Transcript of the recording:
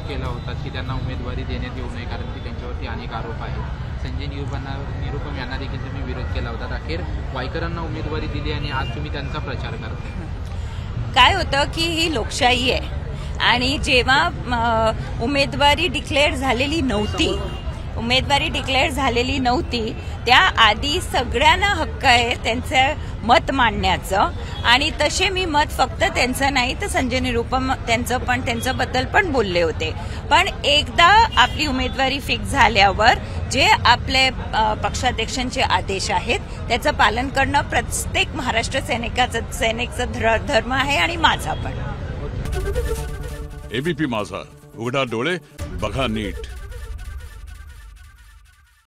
केला होता की त्यांना उमेदवारी देण्यात येऊ नये, कारण की त्यांच्यावरती अनेक आरोप आहेत. संजय निरुपम यांना देखील तुम्ही विरोध केला होता. अखेर वायकरांना उमेदवारी दिली आणि आज तुम्ही त्यांचा प्रचार करताय. काय होतं की ही लोकशाही आहे आणि जेव्हा उमेदवारी डिक्लेअर झालेली नव्हती त्याआधी सगळ्यांना हक्क आहे त्यांचं मत मांडण्याचं, आणि तसे मी मत फक्त त्यांचं नाही तर संजय निरुपम त्यांच्याबद्दल पण बोलले होते. पण एकदा आपली उमेदवारी फिक्स झाल्यावर जे आपले पक्षाध्यक्षांचे आदेश आहेत त्याचं पालन करणं प्रत्येक महाराष्ट्र सैनिकचं धर्म आहे आणि माझा पण. एबीपी माझा, उघडा डोळे बघा नीट.